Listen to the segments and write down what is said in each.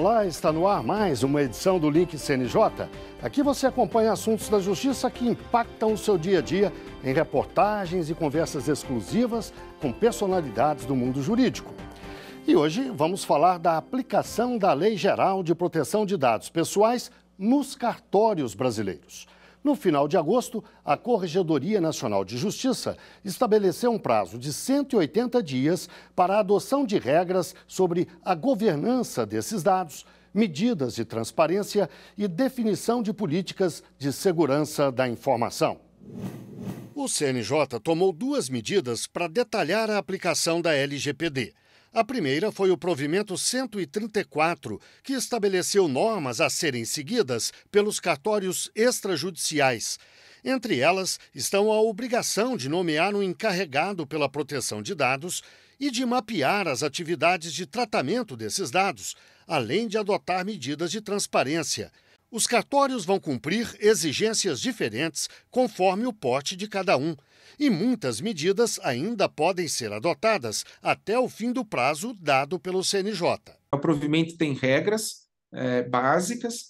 Olá, está no ar mais uma edição do Link CNJ. Aqui você acompanha assuntos da justiça que impactam o seu dia a dia em reportagens e conversas exclusivas com personalidades do mundo jurídico. E hoje vamos falar da aplicação da Lei Geral de Proteção de Dados Pessoais nos cartórios brasileiros. No final de agosto, a Corregedoria Nacional de Justiça estabeleceu um prazo de 180 dias para a adoção de regras sobre a governança desses dados, medidas de transparência e definição de políticas de segurança da informação. O CNJ tomou duas medidas para detalhar a aplicação da LGPD. A primeira foi o provimento 134, que estabeleceu normas a serem seguidas pelos cartórios extrajudiciais. Entre elas estão a obrigação de nomear um encarregado pela proteção de dados e de mapear as atividades de tratamento desses dados, além de adotar medidas de transparência. Os cartórios vão cumprir exigências diferentes conforme o porte de cada um. E muitas medidas ainda podem ser adotadas até o fim do prazo dado pelo CNJ. O provimento tem regras básicas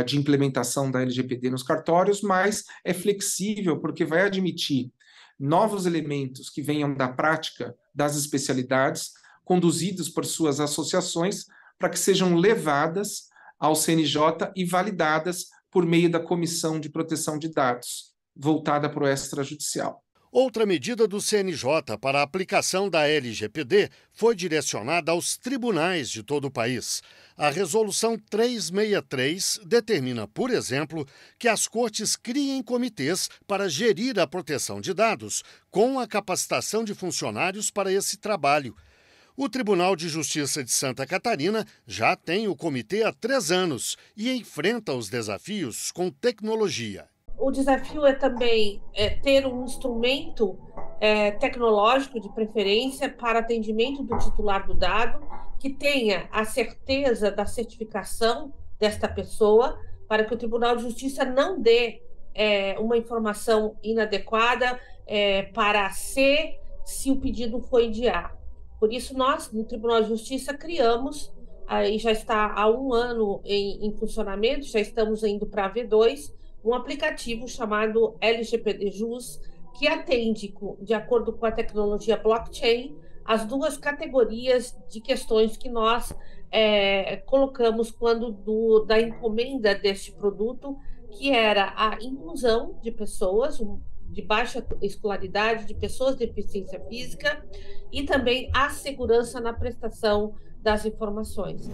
de implementação da LGPD nos cartórios, mas é flexível porque vai admitir novos elementos que venham da prática das especialidades, conduzidos por suas associações, para que sejam levadas ao CNJ e validadas por meio da Comissão de Proteção de Dados, voltada para o extrajudicial. Outra medida do CNJ para a aplicação da LGPD foi direcionada aos tribunais de todo o país. A Resolução 363 determina, por exemplo, que as cortes criem comitês para gerir a proteção de dados, com a capacitação de funcionários para esse trabalho. O Tribunal de Justiça de Santa Catarina já tem o comitê há 3 anos e enfrenta os desafios com tecnologia. O desafio é também ter um instrumento tecnológico de preferência para atendimento do titular do dado, que tenha a certeza da certificação desta pessoa, para que o Tribunal de Justiça não dê uma informação inadequada para C, se o pedido foi de A. Por isso, nós, no Tribunal de Justiça, criamos, e já está há 1 ano em funcionamento, já estamos indo para a V2, um aplicativo chamado LGPD Jus, que atende, de acordo com a tecnologia blockchain, as 2 categorias de questões que nós colocamos quando da encomenda deste produto, que era a inclusão de pessoas de baixa escolaridade, de pessoas de deficiência física, e também a segurança na prestação das informações.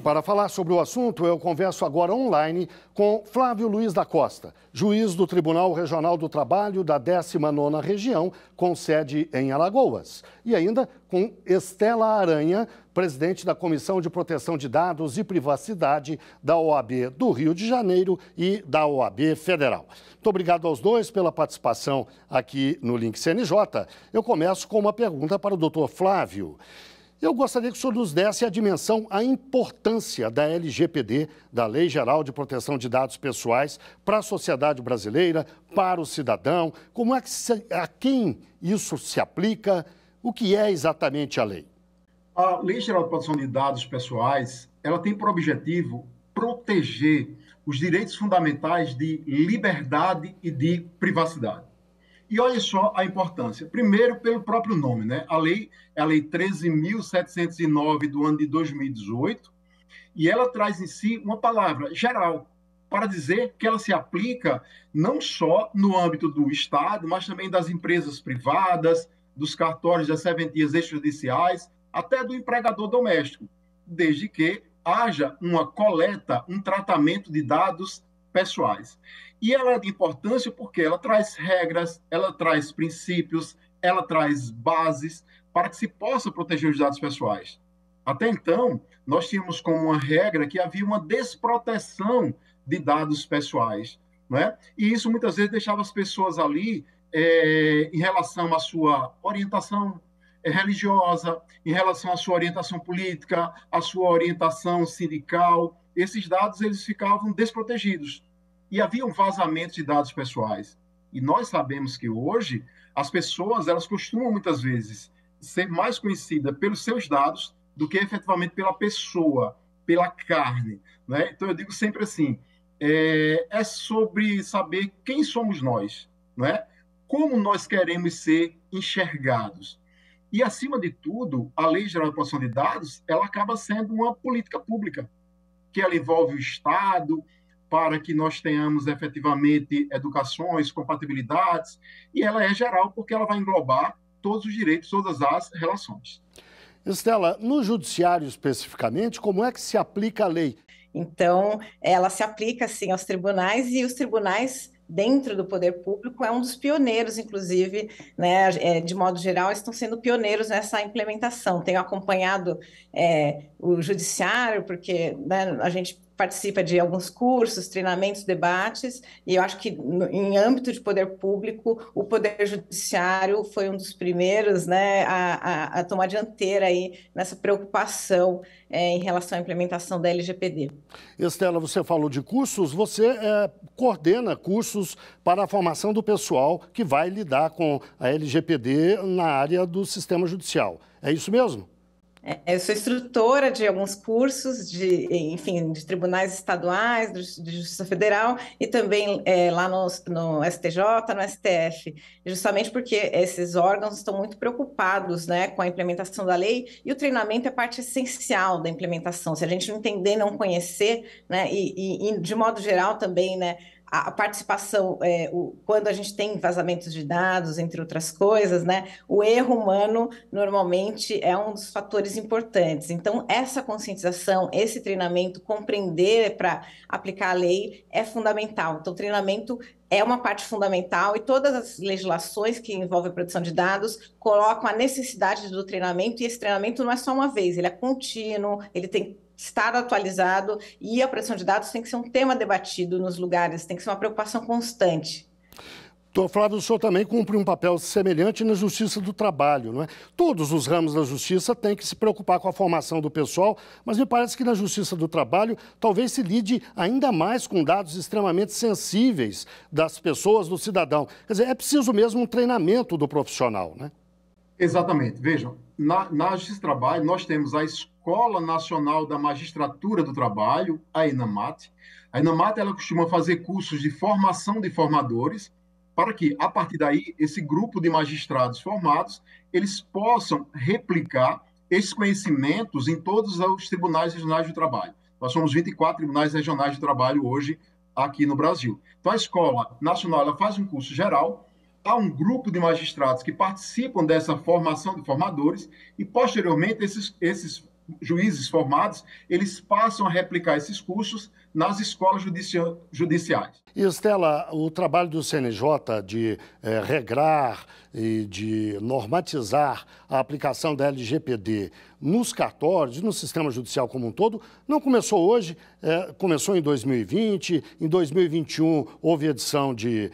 Para falar sobre o assunto, eu converso agora online com Flávio Luiz da Costa, juiz do Tribunal Regional do Trabalho da 19ª Região, com sede em Alagoas. E ainda com Estela Aranha, presidente da Comissão de Proteção de Dados e Privacidade da OAB do Rio de Janeiro e da OAB Federal. Muito obrigado aos dois pela participação aqui no Link CNJ. Eu começo com uma pergunta para o doutor Flávio. Eu gostaria que o senhor nos desse a dimensão, a importância da LGPD, da Lei Geral de Proteção de Dados Pessoais, para a sociedade brasileira, para o cidadão. Como é que a quem isso se aplica? O que é exatamente a lei? A Lei Geral de Proteção de Dados Pessoais, ela tem por objetivo proteger os direitos fundamentais de liberdade e de privacidade. E olha só a importância. Primeiro, pelo próprio nome, né? A lei é a Lei 13.709 do ano de 2018, e ela traz em si uma palavra geral, para dizer que ela se aplica não só no âmbito do Estado, mas também das empresas privadas, dos cartórios das serventias extrajudiciais, até do empregador doméstico, desde que haja uma coleta, um tratamento de dados pessoais. E ela é de importância porque ela traz regras, ela traz princípios, ela traz bases para que se possa proteger os dados pessoais. Até então, nós tínhamos como uma regra que havia uma desproteção de dados pessoais, não é? E isso muitas vezes deixava as pessoas ali em relação à sua orientação religiosa, em relação à sua orientação política, à sua orientação sindical. Esses dados eles ficavam desprotegidos. E havia um vazamento de dados pessoais. E nós sabemos que hoje as pessoas elas costumam muitas vezes ser mais conhecidas pelos seus dados do que efetivamente pela pessoa. pela carne, né? Então eu digo sempre assim, é sobre saber quem somos nós, né? Como nós queremos ser enxergados. E, acima de tudo, a Lei Geral de Proteção de Dados, ela acaba sendo uma política pública, que ela envolve o Estado, para que nós tenhamos efetivamente educações, compatibilidades, e ela é geral porque ela vai englobar todos os direitos, todas as relações. Estela, no judiciário especificamente, como é que se aplica a lei? Então, ela se aplica, sim, aos tribunais, e os tribunais, dentro do poder público, é um dos pioneiros, inclusive, né, de modo geral, estão sendo pioneiros nessa implementação. Tenho acompanhado o judiciário, porque, né, a gente participa de alguns cursos, treinamentos, debates, e eu acho que em âmbito de poder público, o poder judiciário foi um dos primeiros, né, a tomar dianteira aí nessa preocupação em relação à implementação da LGPD. Estela, você falou de cursos, você coordena cursos para a formação do pessoal que vai lidar com a LGPD na área do sistema judicial. É isso mesmo? Eu sou instrutora de alguns cursos de tribunais estaduais, de Justiça Federal e também lá no STJ, no STF, justamente porque esses órgãos estão muito preocupados, né, com a implementação da lei, e o treinamento é parte essencial da implementação. Se a gente não entender, não conhecer, né, e de modo geral também, né, a participação, quando a gente tem vazamentos de dados, entre outras coisas, né, o erro humano normalmente é um dos fatores importantes. Então, essa conscientização, esse treinamento, compreender para aplicar a lei é fundamental. Então, o treinamento é uma parte fundamental, e todas as legislações que envolvem a proteção de dados colocam a necessidade do treinamento, e esse treinamento não é só uma vez, ele é contínuo, ele tem estar atualizado, e a proteção de dados tem que ser um tema debatido nos lugares, tem que ser uma preocupação constante. Doutor Flávio, o senhor também cumpre um papel semelhante na Justiça do Trabalho, não é? Todos os ramos da Justiça têm que se preocupar com a formação do pessoal, mas me parece que na Justiça do Trabalho talvez se lide ainda mais com dados extremamente sensíveis das pessoas, do cidadão. Quer dizer, é preciso mesmo um treinamento do profissional, né? Exatamente. Vejam, na Justiça do Trabalho, nós temos a Escola Nacional da Magistratura do Trabalho, a ENAMAT. A ENAMAT, ela costuma fazer cursos de formação de formadores, para que, a partir daí, esse grupo de magistrados formados, eles possam replicar esses conhecimentos em todos os tribunais regionais do trabalho. Nós somos 24 tribunais regionais de trabalho hoje aqui no Brasil. Então, a Escola Nacional, ela faz um curso geral, há um grupo de magistrados que participam dessa formação de formadores, e, posteriormente, esses juízes formados, eles passam a replicar esses cursos nas escolas judiciais. E, Estela, o trabalho do CNJ de regrar e de normatizar a aplicação da LGPD nos cartórios e no sistema judicial como um todo não começou hoje, começou em 2020, em 2021 houve edição de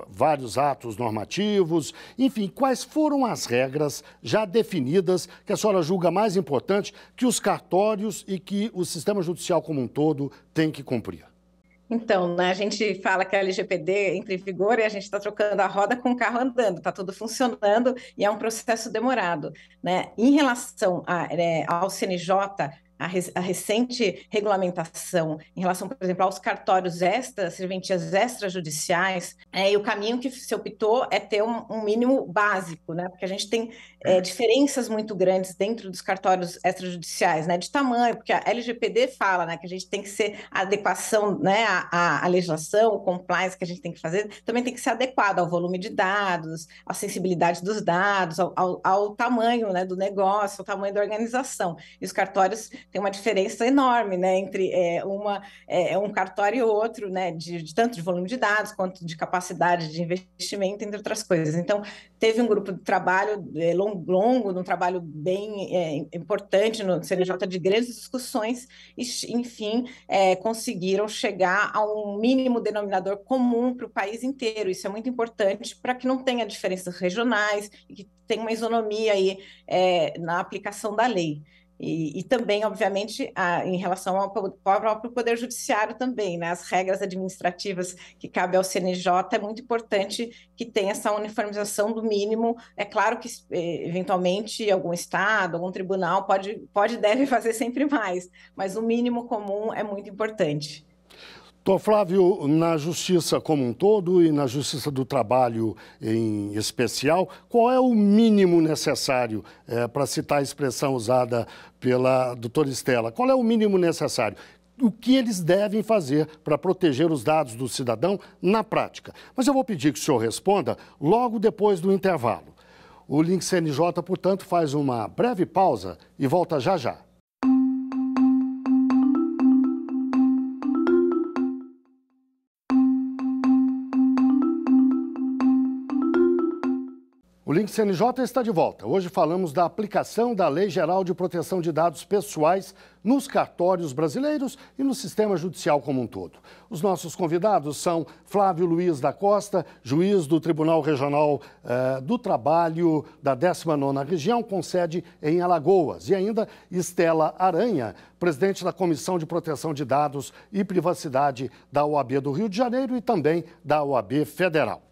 vários atos normativos. Enfim, quais foram as regras já definidas que a senhora julga mais importante que os cartórios e que o sistema judicial como um todo tem que cumprir? Então, né, a gente fala que a LGPD entra em vigor e a gente está trocando a roda com o carro andando, está tudo funcionando e é um processo demorado, né? Em relação ao CNJ, a recente regulamentação em relação, por exemplo, aos cartórios serventias extrajudiciais, e o caminho que se optou é ter um mínimo básico, né? Porque a gente tem diferenças muito grandes dentro dos cartórios extrajudiciais, né? De tamanho, porque a LGPD fala, né, que a gente tem que ser a adequação, né, à legislação, o compliance que a gente tem que fazer, também tem que ser adequado ao volume de dados, à sensibilidade dos dados, ao tamanho, né, do negócio, ao tamanho da organização. E os cartórios tem uma diferença enorme, né, entre um cartório e outro, né, tanto de volume de dados quanto de capacidade de investimento, entre outras coisas. Então, teve um grupo de trabalho longo, um trabalho bem importante no CNJ, de grandes discussões, e, enfim, conseguiram chegar a um mínimo denominador comum para o país inteiro. Isso é muito importante para que não tenha diferenças regionais e que tenha uma isonomia aí na aplicação da lei. E também, obviamente, em relação ao próprio Poder Judiciário também, né? As regras administrativas que cabem ao CNJ, é muito importante que tenha essa uniformização do mínimo. É claro que, eventualmente, algum estado, algum tribunal pode e deve fazer sempre mais, mas o mínimo comum é muito importante. Doutor Flávio, na Justiça como um todo e na Justiça do Trabalho em especial, qual é o mínimo necessário, para citar a expressão usada pela doutora Estela, qual é o mínimo necessário? O que eles devem fazer para proteger os dados do cidadão na prática? Mas eu vou pedir que o senhor responda logo depois do intervalo. O Link CNJ, portanto, faz uma breve pausa e volta já já. O Link CNJ está de volta. Hoje falamos da aplicação da Lei Geral de Proteção de Dados Pessoais nos cartórios brasileiros e no sistema judicial como um todo. Os nossos convidados são Flávio Luiz da Costa, juiz do Tribunal Regional do Trabalho da 19ª Região, com sede em Alagoas, e ainda Estela Aranha, presidente da Comissão de Proteção de Dados e Privacidade da OAB do Rio de Janeiro e também da OAB Federal.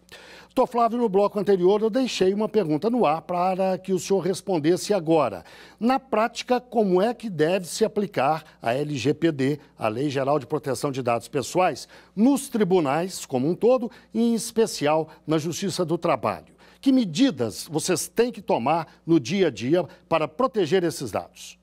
Doutor Flávio, no bloco anterior eu deixei uma pergunta no ar para que o senhor respondesse agora. Na prática, como é que deve se aplicar a LGPD, a Lei Geral de Proteção de Dados Pessoais, nos tribunais como um todo e em especial na Justiça do Trabalho? Que medidas vocês têm que tomar no dia a dia para proteger esses dados?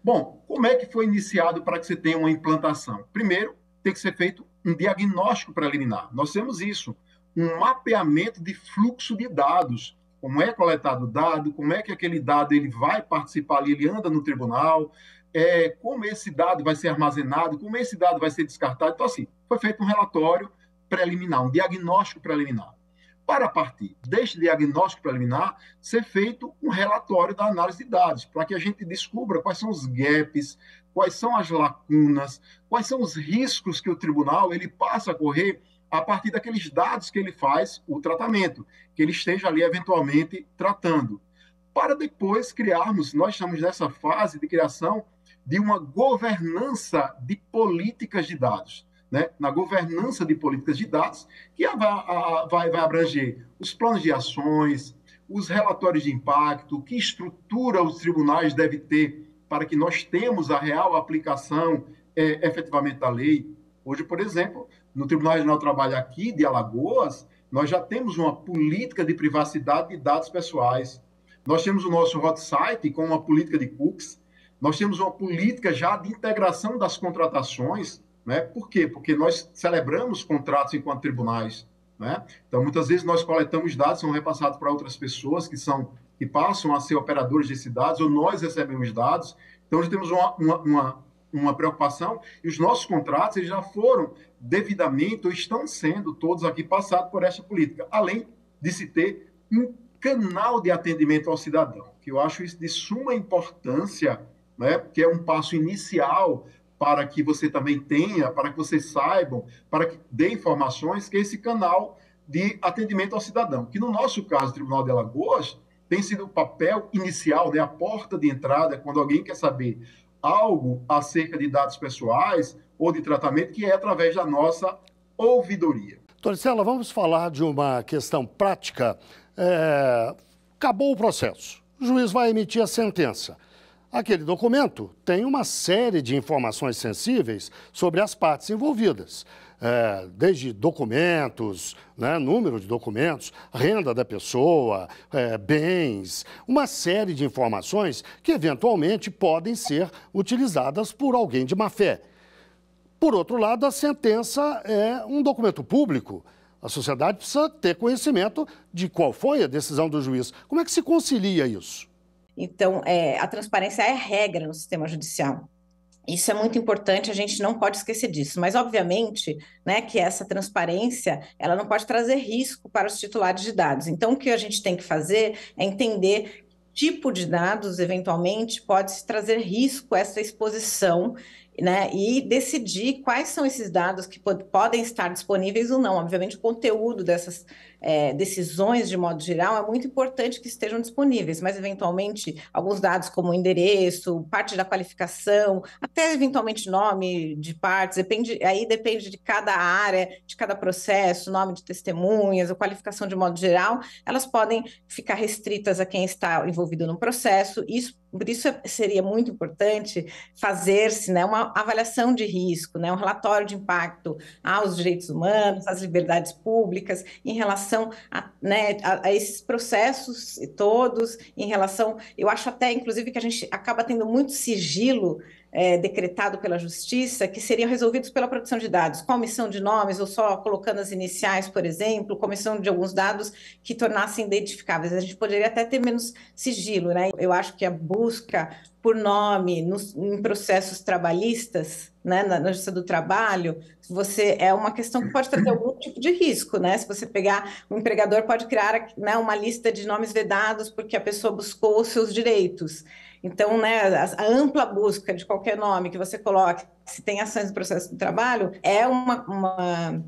Bom, como é que foi iniciado para que você tenha uma implantação? Primeiro, tem que ser feito um diagnóstico preliminar. Nós temos isso. Um mapeamento de fluxo de dados, como é coletado o dado, como é que aquele dado ele vai participar ali, ele anda no tribunal, como esse dado vai ser armazenado, como esse dado vai ser descartado. Então, assim, foi feito um relatório preliminar, um diagnóstico preliminar. Para partir deste diagnóstico preliminar, ser feito um relatório da análise de dados, para que a gente descubra quais são os gaps, quais são as lacunas, quais são os riscos que o tribunal ele passa a correr a partir daqueles dados que ele faz o tratamento, que ele esteja ali eventualmente tratando. Para depois criarmos, nós estamos nessa fase de criação de uma governança de políticas de dados, né? Na governança de políticas de dados, que vai abranger os planos de ações, os relatórios de impacto, que estrutura os tribunais devem ter para que nós tenhamos a real aplicação efetivamente da lei. Hoje, por exemplo, no Tribunal Regional do Trabalho aqui de Alagoas, nós já temos uma política de privacidade de dados pessoais. Nós temos o nosso hot site com uma política de cookies. Nós temos uma política já de integração das contratações, né? Por quê? Porque nós celebramos contratos enquanto tribunais, né? Então, muitas vezes nós coletamos dados, são repassados para outras pessoas que passam a ser operadores desses dados, ou nós recebemos dados. Então, já temos uma preocupação, e os nossos contratos eles já foram devidamente, ou estão sendo todos aqui passados por essa política, além de se ter um canal de atendimento ao cidadão, que eu acho isso de suma importância, né, que é um passo inicial para que você também tenha, para que vocês saibam, para que dê informações, que é esse canal de atendimento ao cidadão, que no nosso caso, o Tribunal de Alagoas, tem sido o papel inicial, né, a porta de entrada, quando alguém quer saber algo acerca de dados pessoais ou de tratamento, que é através da nossa ouvidoria. Doutora Estela, vamos falar de uma questão prática. Acabou o processo, o juiz vai emitir a sentença. Aquele documento tem uma série de informações sensíveis sobre as partes envolvidas, desde documentos, né, número de documentos, renda da pessoa, bens, uma série de informações que eventualmente podem ser utilizadas por alguém de má fé. Por outro lado, a sentença é um documento público. A sociedade precisa ter conhecimento de qual foi a decisão do juiz. Como é que se concilia isso? Então, a transparência é regra no sistema judicial. Isso é muito importante, a gente não pode esquecer disso. Mas, obviamente, né, que essa transparência ela não pode trazer risco para os titulares de dados. Então, o que a gente tem que fazer é entender que tipo de dados, eventualmente, pode se trazer risco a essa exposição né, e decidir quais são esses dados que podem estar disponíveis ou não. Obviamente, o conteúdo dessas decisões, de modo geral, é muito importante que estejam disponíveis, mas, eventualmente, alguns dados como endereço, parte da qualificação, até, eventualmente, nome de partes, depende de cada área, de cada processo, nome de testemunhas, a qualificação de modo geral, elas podem ficar restritas a quem está envolvido no processo. Por isso seria muito importante fazer-se, né, uma avaliação de risco, né, um relatório de impacto aos direitos humanos, às liberdades públicas, em relação a esses processos todos, em relação... Eu acho até, inclusive, que a gente acaba tendo muito sigilo decretado pela Justiça, que seriam resolvidos pela proteção de dados, com omissão de nomes, ou só colocando as iniciais, por exemplo, com omissão de alguns dados que tornassem identificáveis. A gente poderia até ter menos sigilo, né? Eu acho que a busca por nome em processos trabalhistas, né, na Justiça do Trabalho, é uma questão que pode trazer algum tipo de risco, né? Se você pegar, o empregador pode criar, né, uma lista de nomes vedados porque a pessoa buscou os seus direitos. Então, né, a ampla busca de qualquer nome que você coloque, se tem ações do processo do trabalho, é uma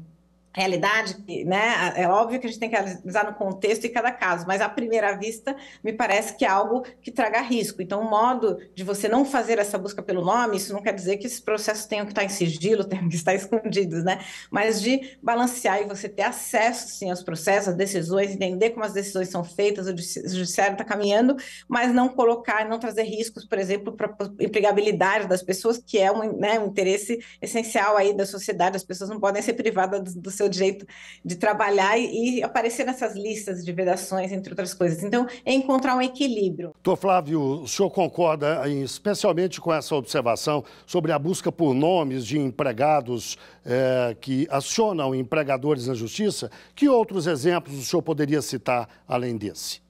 realidade, né? É óbvio que a gente tem que analisar no contexto de cada caso, mas à primeira vista me parece que é algo que traga risco. Então, o modo de você não fazer essa busca pelo nome, isso não quer dizer que esses processos tenham que estar em sigilo, tenham que estar escondidos, né? Mas de balancear e você ter acesso, sim, aos processos, às decisões, entender como as decisões são feitas, o judiciário está caminhando, mas não colocar, não trazer riscos, por exemplo, para a empregabilidade das pessoas, que é um interesse essencial aí da sociedade. As pessoas não podem ser privadas do seu direito de trabalhar e aparecer nessas listas de vedações, entre outras coisas. Então, é encontrar um equilíbrio. Doutor Flávio, o senhor concorda especialmente com essa observação sobre a busca por nomes de empregados que acionam empregadores na Justiça? Que outros exemplos o senhor poderia citar além desse?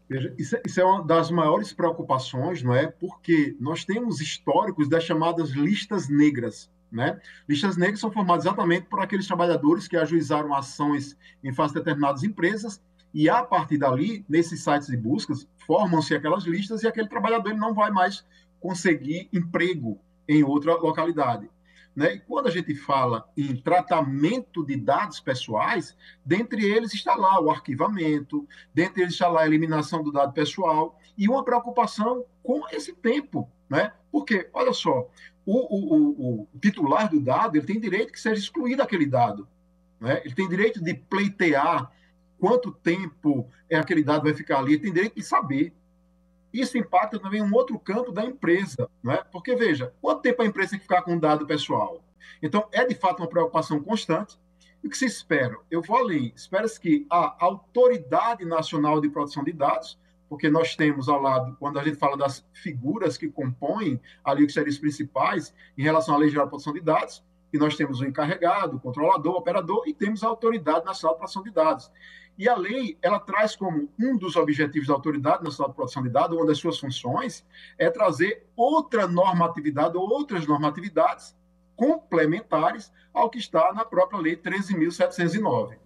Veja, isso é uma das maiores preocupações, não é? Porque nós temos históricos das chamadas listas negras, né? Listas negras são formadas exatamente por aqueles trabalhadores que ajuizaram ações em face de determinadas empresas e, a partir dali, nesses sites de buscas, formam-se aquelas listas e aquele trabalhador ele não vai mais conseguir emprego em outra localidade, né? E quando a gente fala em tratamento de dados pessoais, dentre eles está lá o arquivamento, dentre eles está lá a eliminação do dado pessoal e uma preocupação com esse tempo, né? Porque, olha só, o titular do dado ele tem direito que seja excluído aquele dado, né? Ele tem direito de pleitear quanto tempo aquele dado vai ficar ali, ele tem direito de saber. Isso impacta também um outro campo da empresa, né? Porque, veja, quanto tempo a empresa tem que ficar com o dado pessoal? Então, é de fato uma preocupação constante. E o que se espera? Eu vou além. Espera-se que a Autoridade Nacional de Proteção de Dados, porque nós temos ao lado, quando a gente fala das figuras que compõem ali os serviços principais em relação à Lei Geral de Proteção de Dados, que nós temos o encarregado, o controlador, o operador, e temos a Autoridade Nacional de Proteção de Dados. E a lei, ela traz como um dos objetivos da Autoridade Nacional de Proteção de Dados, uma das suas funções, é trazer outra normatividade ou outras normatividades complementares ao que está na própria Lei 13.709.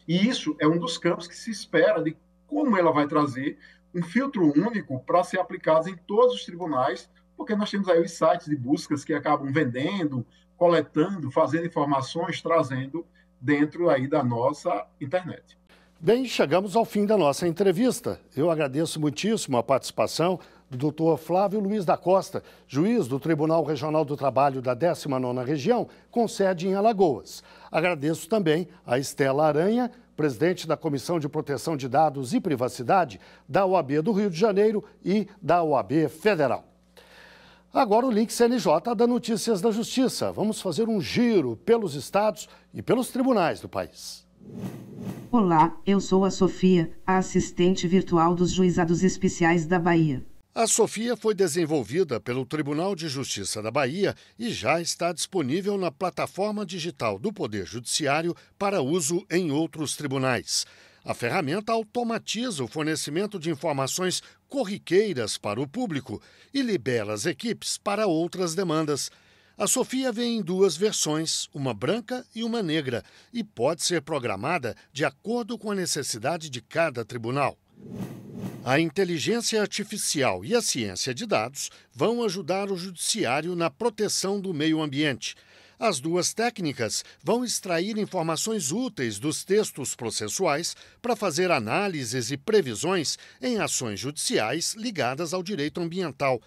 E isso é um dos campos que se espera de como ela vai trazer um filtro único para ser aplicado em todos os tribunais, porque nós temos aí os sites de buscas que acabam vendendo, coletando, fazendo informações, trazendo dentro aí da nossa internet. Bem, chegamos ao fim da nossa entrevista. Eu agradeço muitíssimo a participação do doutor Flávio Luiz da Costa, juiz do Tribunal Regional do Trabalho da 19ª Região, com sede em Alagoas. Agradeço também a Estela Aranha, presidente da Comissão de Proteção de Dados e Privacidade da OAB do Rio de Janeiro e da OAB Federal. Agora o Link CNJ dá notícias da Justiça. Vamos fazer um giro pelos estados e pelos tribunais do país. Olá, eu sou a Sofia, a assistente virtual dos Juizados Especiais da Bahia. A Sofia foi desenvolvida pelo Tribunal de Justiça da Bahia e já está disponível na plataforma digital do Poder Judiciário para uso em outros tribunais. A ferramenta automatiza o fornecimento de informações corriqueiras para o público e libera as equipes para outras demandas. A Sofia vem em duas versões, uma branca e uma negra, e pode ser programada de acordo com a necessidade de cada tribunal. A inteligência artificial e a ciência de dados vão ajudar o judiciário na proteção do meio ambiente. As duas técnicas vão extrair informações úteis dos textos processuais para fazer análises e previsões em ações judiciais ligadas ao direito ambiental.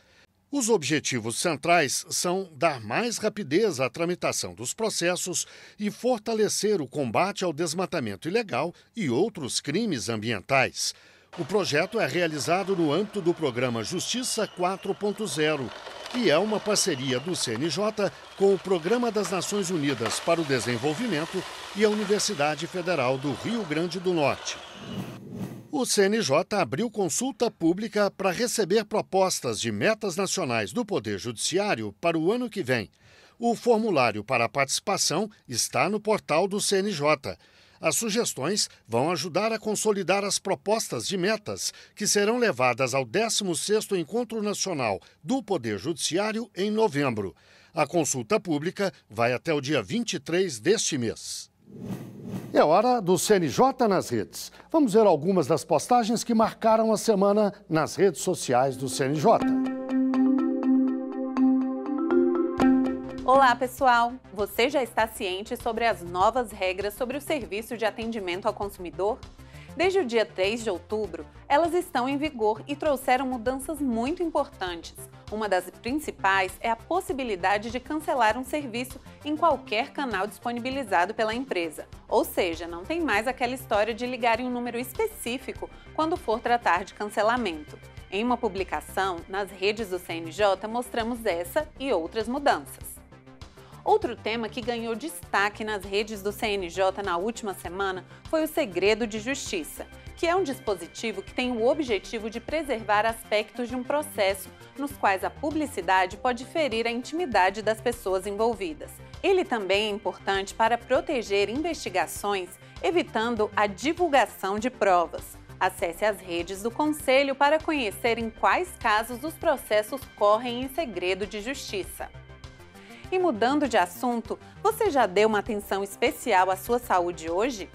Os objetivos centrais são dar mais rapidez à tramitação dos processos e fortalecer o combate ao desmatamento ilegal e outros crimes ambientais. O projeto é realizado no âmbito do programa Justiça 4.0 e é uma parceria do CNJ com o Programa das Nações Unidas para o Desenvolvimento e a Universidade Federal do Rio Grande do Norte. O CNJ abriu consulta pública para receber propostas de metas nacionais do Poder Judiciário para o ano que vem. O formulário para a participação está no portal do CNJ. As sugestões vão ajudar a consolidar as propostas de metas que serão levadas ao 16º Encontro Nacional do Poder Judiciário em novembro. A consulta pública vai até o dia 23 deste mês. É hora do CNJ nas redes. Vamos ver algumas das postagens que marcaram a semana nas redes sociais do CNJ. Olá, pessoal! Você já está ciente sobre as novas regras sobre o serviço de atendimento ao consumidor? Desde o dia 3 de outubro, elas estão em vigor e trouxeram mudanças muito importantes. Uma das principais é a possibilidade de cancelar um serviço em qualquer canal disponibilizado pela empresa. Ou seja, não tem mais aquela história de ligar em um número específico quando for tratar de cancelamento. Em uma publicação nas redes do CNJ, mostramos essa e outras mudanças. Outro tema que ganhou destaque nas redes do CNJ na última semana foi o segredo de justiça, que é um dispositivo que tem o objetivo de preservar aspectos de um processo nos quais a publicidade pode ferir a intimidade das pessoas envolvidas. Ele também é importante para proteger investigações, evitando a divulgação de provas. Acesse as redes do Conselho para conhecer em quais casos os processos correm em segredo de justiça. E mudando de assunto, você já deu uma atenção especial à sua saúde hoje?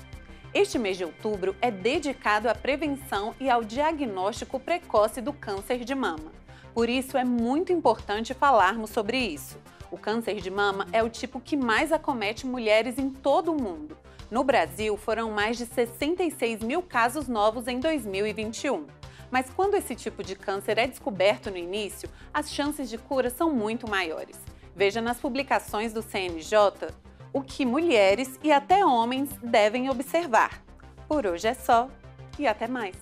Este mês de outubro é dedicado à prevenção e ao diagnóstico precoce do câncer de mama. Por isso é muito importante falarmos sobre isso. O câncer de mama é o tipo que mais acomete mulheres em todo o mundo. No Brasil, foram mais de 66 mil casos novos em 2021. Mas quando esse tipo de câncer é descoberto no início, as chances de cura são muito maiores. Veja nas publicações do CNJ o que mulheres e até homens devem observar. Por hoje é só e até mais.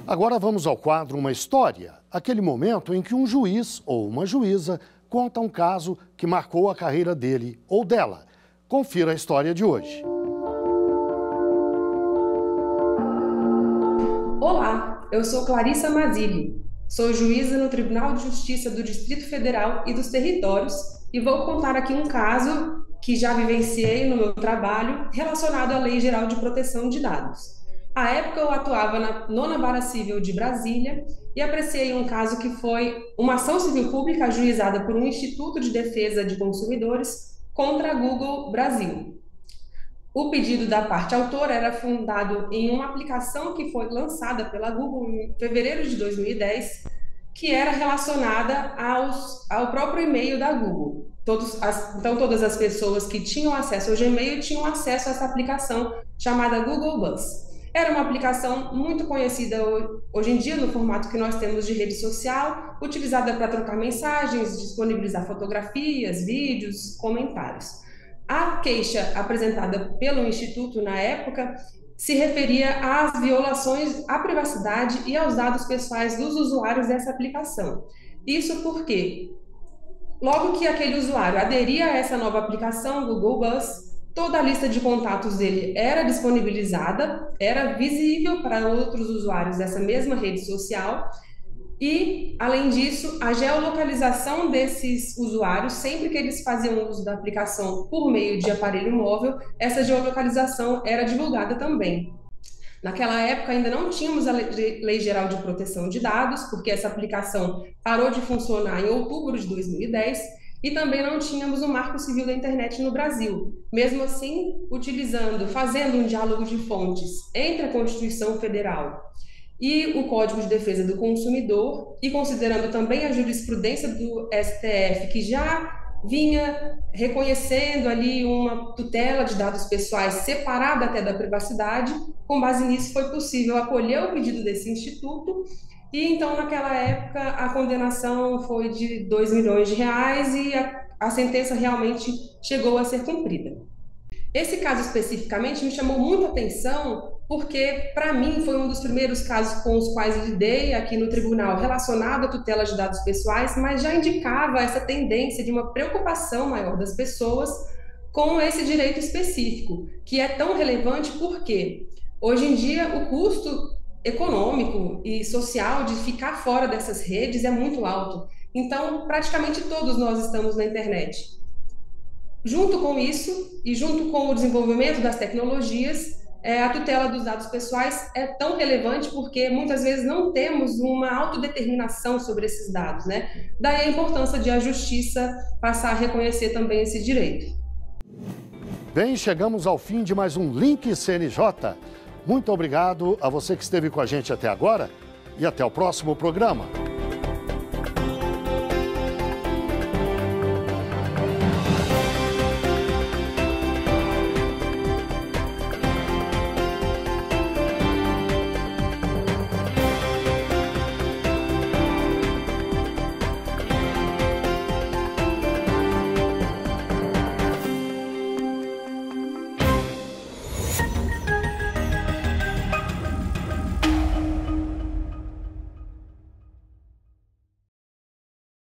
Agora vamos ao quadro Uma História, aquele momento em que um juiz ou uma juíza conta um caso que marcou a carreira dele ou dela. Confira a história de hoje. Olá, eu sou Clarissa Mazzilli. Sou juíza no Tribunal de Justiça do Distrito Federal e dos Territórios e vou contar aqui um caso que já vivenciei no meu trabalho relacionado à Lei Geral de Proteção de Dados. À época eu atuava na 9ª Vara Civil de Brasília e apreciei um caso que foi uma ação civil pública ajuizada por um Instituto de Defesa de Consumidores contra a Google Brasil. O pedido da parte autora era fundado em uma aplicação que foi lançada pela Google em fevereiro de 2010, que era relacionada ao próprio e-mail da Google. Então, todas as pessoas que tinham acesso ao Gmail tinham acesso a essa aplicação chamada Google Buzz. Era uma aplicação muito conhecida hoje em dia no formato que nós temos de rede social, utilizada para trocar mensagens, disponibilizar fotografias, vídeos, comentários. A queixa apresentada pelo Instituto na época se referia às violações à privacidade e aos dados pessoais dos usuários dessa aplicação. Isso porque, logo que aquele usuário aderia a essa nova aplicação, Google Buzz, toda a lista de contatos dele era disponibilizada, era visível para outros usuários dessa mesma rede social. E, além disso, a geolocalização desses usuários, sempre que eles faziam uso da aplicação por meio de aparelho móvel, essa geolocalização era divulgada também. Naquela época ainda não tínhamos a Lei Geral de Proteção de Dados, porque essa aplicação parou de funcionar em outubro de 2010, e também não tínhamos o Marco Civil da Internet no Brasil. Mesmo assim, fazendo um diálogo de fontes entre a Constituição Federal e o Código de Defesa do Consumidor, e considerando também a jurisprudência do STF, que já vinha reconhecendo ali uma tutela de dados pessoais separada até da privacidade, com base nisso foi possível acolher o pedido desse instituto, e então naquela época a condenação foi de R$2 milhões e a sentença realmente chegou a ser cumprida. Esse caso especificamente me chamou muita atenção porque, para mim, foi um dos primeiros casos com os quais eu lidei aqui no tribunal relacionado à tutela de dados pessoais, mas já indicava essa tendência de uma preocupação maior das pessoas com esse direito específico, que é tão relevante porque, hoje em dia, o custo econômico e social de ficar fora dessas redes é muito alto. Então, praticamente todos nós estamos na internet. Junto com isso, e junto com o desenvolvimento das tecnologias, a tutela dos dados pessoais é tão relevante porque muitas vezes não temos uma autodeterminação sobre esses dados, né? Daí a importância de a justiça passar a reconhecer também esse direito. Bem, chegamos ao fim de mais um Link CNJ. Muito obrigado a você que esteve com a gente até agora e até o próximo programa.